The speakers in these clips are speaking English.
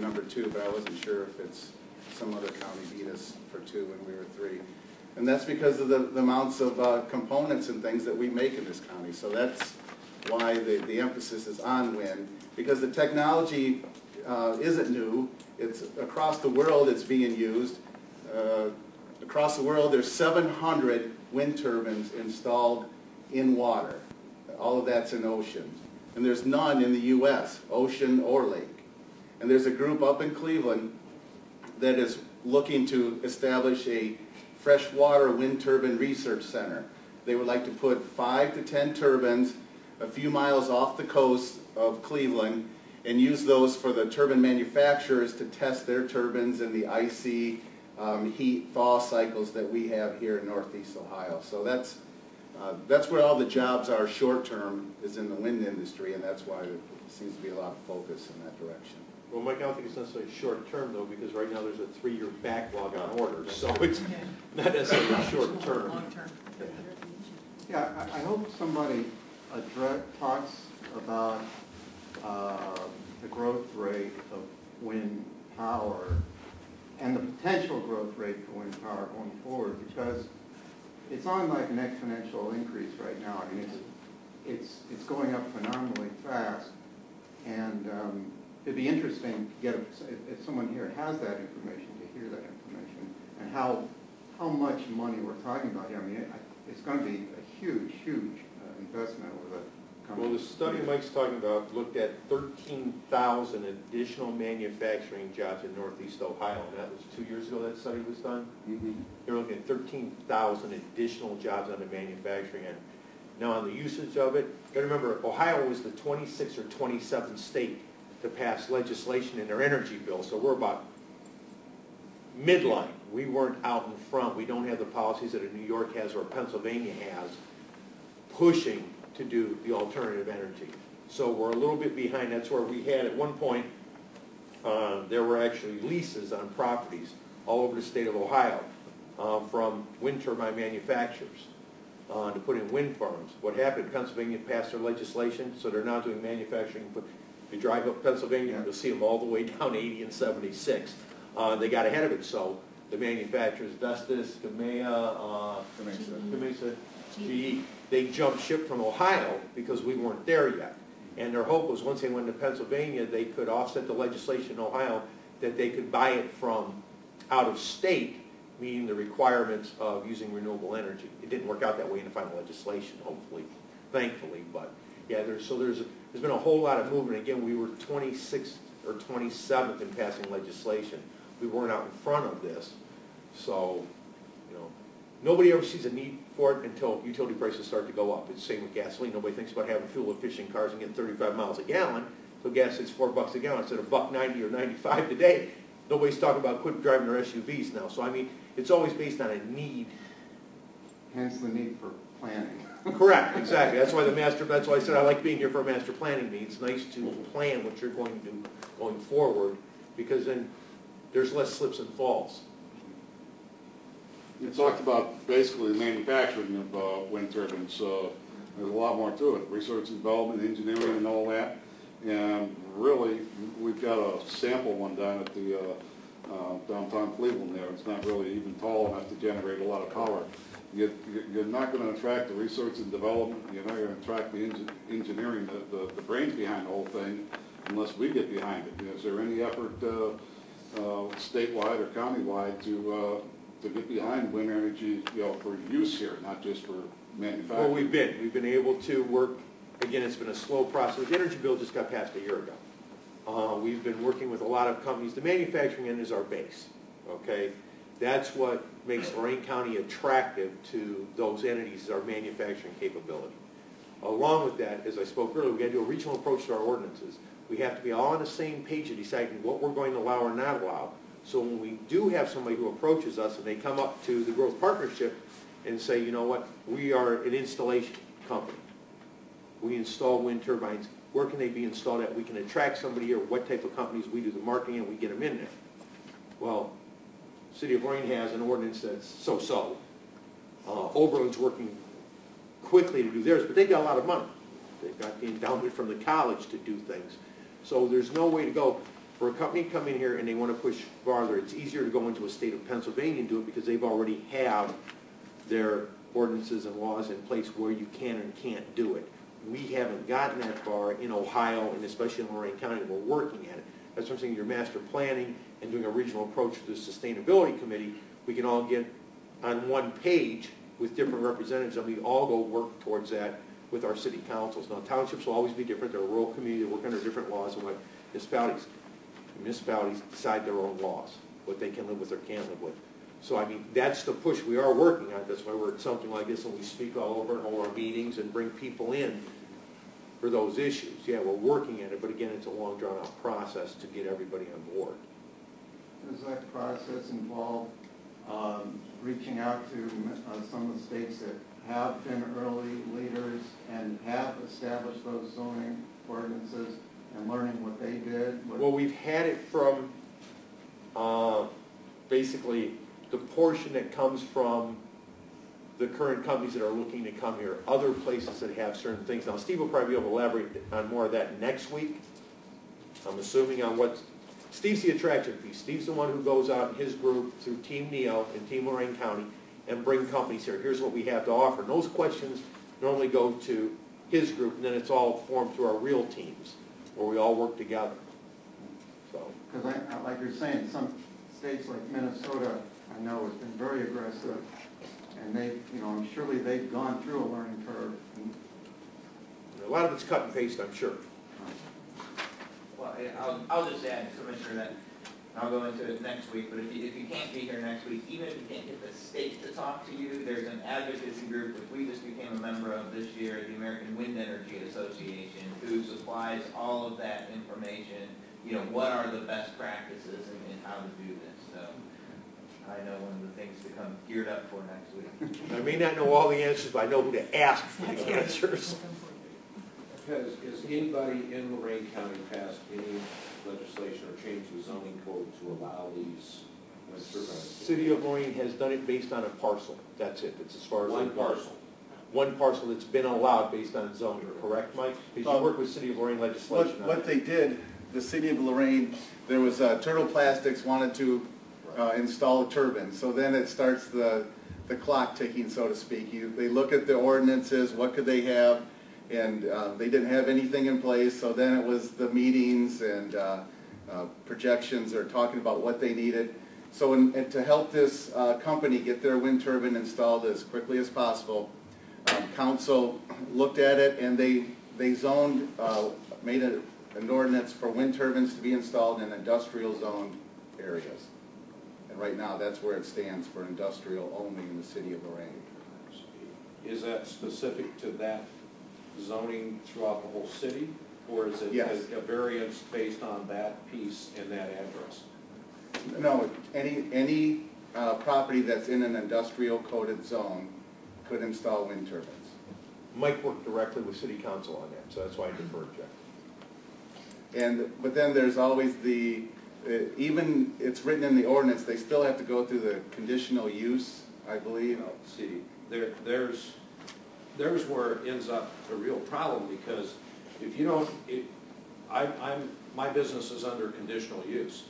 number 2, but I wasn't sure if it's some other county beat us for 2 when we were 3. And that's because of the amounts of components and things that we make in this county. So that's why the emphasis is on wind, because the technology isn't new. It's across the world it's being used. Across the world there's 700 wind turbines installed in water. All of that's in oceans. And there's none in the U.S., ocean or lake. And there's a group up in Cleveland that is looking to establish a freshwater wind turbine research center. They would like to put 5 to 10 turbines a few miles off the coast of Cleveland and use those for the turbine manufacturers to test their turbines in the icy heat thaw cycles that we have here in Northeast Ohio. So that's where all the jobs are short term, is in the wind industry, and that's why there seems to be a lot of focus in that direction. Well, Mike, I don't think it's necessarily short term though, because right now there's a 3-year backlog on orders, so it's not necessarily short term. Long term. Yeah, I hope somebody talks about the growth rate of wind power and the potential growth rate for wind power going forward, because it's on like an exponential increase right now. I mean, it's going up phenomenally fast, and it'd be interesting to get if someone here has that information, to hear that information and how much money we're talking about here. I mean, it's going to be a huge investment over the coming. Well, the study Mike's talking about looked at 13,000 additional manufacturing jobs in Northeast Ohio, and that was 2 years ago that study was done. Mm-hmm. They were looking at 13,000 additional jobs on the manufacturing end. Now, on the usage of it, you got to remember, Ohio was the 26th or 27th state to pass legislation in their energy bill, so we're about midline. We weren't out in front. We don't have the policies that New York has or Pennsylvania has pushing to do the alternative energy. So we're a little bit behind. That's where we had at one point, there were actually leases on properties all over the state of Ohio from wind turbine manufacturers to put in wind farms. What happened, Pennsylvania passed their legislation, so they're now doing manufacturing. If you drive up Pennsylvania, you'll see them all the way down 80 and 76. They got ahead of it, so the manufacturers, Vestas, Gamesa, GE, they jumped ship from Ohio because we weren't there yet. And their hope was once they went to Pennsylvania, they could offset the legislation in Ohio that they could buy it from out of state, meeting the requirements of using renewable energy. It didn't work out that way in the final legislation, hopefully, thankfully. But yeah, there's been a whole lot of movement. Again, we were 26th or 27th in passing legislation. We weren't out in front of this, so nobody ever sees a need for it until utility prices start to go up. It's the same with gasoline. Nobody thinks about having fuel-efficient cars and getting 35 miles a gallon. So gas is $4 a gallon instead of $1.90 or 95 today. Nobody's talking about quit driving their SUVs now. So I mean, it's always based on a need. Hence the need for planning. Correct, exactly. That's why that's why I said I like being here for a master planning meeting. It's nice to plan what you're going to do going forward, because then there's less slips and falls. You talked about basically the manufacturing of wind turbines. There's a lot more to it. Research and development, engineering, and all that. And really, we've got a sample one down at the downtown Cleveland there. It's not really even tall enough to generate a lot of power. You're not going to attract the research and development. You're not going to attract the engineering, the brains behind the whole thing, unless we get behind it. Is there any effort statewide or countywide to get behind wind energy, for use here, not just for manufacturing? Well, we've been able to work. Again, it's been a slow process. The energy bill just got passed a year ago. We've been working with a lot of companies. The manufacturing end is our base. Okay, that's what makes Lorain County attractive to those entities, is our manufacturing capability. Along with that, as I spoke earlier, we got to do a regional approach to our ordinances. We have to be all on the same page of deciding what we're going to allow or not allow. So when we do have somebody who approaches us and they come up to the growth partnership and say, you know what, we are an installation company. We install wind turbines. Where can they be installed at? We can attract somebody here. What type of companies? We do the marketing and we get them in there. Well, the City of Lorain has an ordinance that's so-so. Oberlin's working quickly to do theirs, but they've got a lot of money. They've got the endowment from the college to do things. So there's no way to go. For a company to come in here and they want to push farther, it's easier to go into a state of Pennsylvania and do it because they've already have their ordinances and laws in place where you can and can't do it. We haven't gotten that far in Ohio and especially in Lorain County. We're working at it. That's what I'm saying, your master planning and doing a regional approach to the sustainability committee, we can all get on one page with different representatives and we all go work towards that with our city councils. Now townships will always be different. They're a rural community, they work under different laws than what municipalities decide their own laws, what they can live with or can't live with. So I mean, that's the push we are working on. That's why we're at something like this and we speak all over in all our meetings and bring people in for those issues. Yeah, we're working at it, but again, it's a long drawn out process to get everybody on board. Does that process involve reaching out to some of the states that have been early leaders and have established those zoning ordinances and learning what they did? Well, we've had it from basically the portion that comes from the current companies that are looking to come here, other places that have certain things. Now, Steve will probably be able to elaborate on more of that next week. I'm assuming on what, Steve's the attraction piece. Steve's the one who goes out in his group through Team Neo and Team Lorain County and bring companies here. Here's what we have to offer. And those questions normally go to his group, and then it's all formed through our real teams, where we all work together. So, because like you're saying, some states like Minnesota, I know, has been very aggressive, and they, you know, surely they've gone through a learning curve. And a lot of it's cut and paste, I'm sure. Well, I'll just add, Commissioner, that I'll go into it next week, but if you can't be here next week, even if you can't get the state to talk to you, there's an advocacy group which we just became a member of this year, the American Wind Energy Association, who supplies all of that information, you know, what are the best practices and how to do this. So I know one of the things to come geared up for next week. I may not know all the answers, but I know who to ask for the answers. Has anybody in Lorain County passed any legislation or changed the zoning code to allow these wind turbines? City of Lorain has done it based on a parcel. That's it. It's as far as One parcel. One parcel that's been allowed based on zoning, correct, Mike? Because you work with City of Lorain legislation. What they did, the city of Lorain, there was Turtle Plastics wanted to install a turbine. So then it starts the clock ticking, so to speak. They look at the ordinances, what could they have, and they didn't have anything in place. So then it was the meetings and projections or talking about what they needed. So and to help this company get their wind turbine installed as quickly as possible, council looked at it and they zoned, made an ordinance for wind turbines to be installed in industrial zone areas. And right now, that's where it stands, for industrial only in the city of Lorain. Is that specific to that zoning throughout the whole city? Or is it Yes. a variance based on that piece and that address? No, any property that's in an industrial coded zone could install wind turbines. Mike worked directly with City Council on that, so that's why I deferred, Jeff. But then there's always even it's written in the ordinance, they still have to go through the conditional use, I believe. See, there's where it ends up a real problem, because if you don't, my business is under conditional use.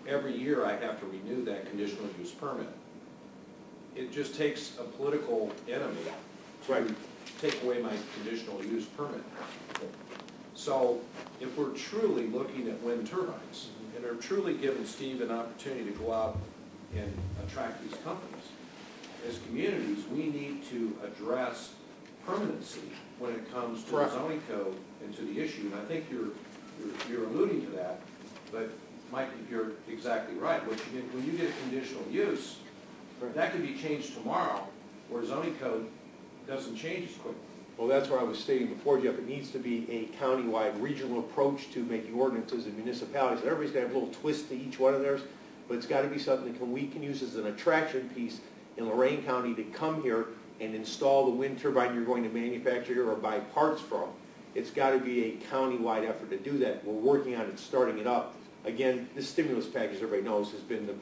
Every year I have to renew that conditional use permit. It just takes a political enemy to take away my conditional use permit. So if we're truly looking at wind turbines, and are truly giving Steve an opportunity to go out and attract these companies, as communities, we need to address permanency when it comes to the zoning code and to the issue. And I think you're alluding to that, but Mike, you're exactly right. When you get a conditional use, that can be changed tomorrow, where zoning code doesn't change as quickly. Well, that's what I was stating before, Jeff. It needs to be a countywide regional approach to making ordinances in municipalities. Everybody's got to have a little twist to each one of theirs, but it's got to be something that we can use as an attraction piece in Lorain County to come here and install the wind turbine you're going to manufacture here or buy parts from. It's got to be a countywide effort to do that. We're working on it, starting it up. Again, this stimulus package, everybody knows, has been the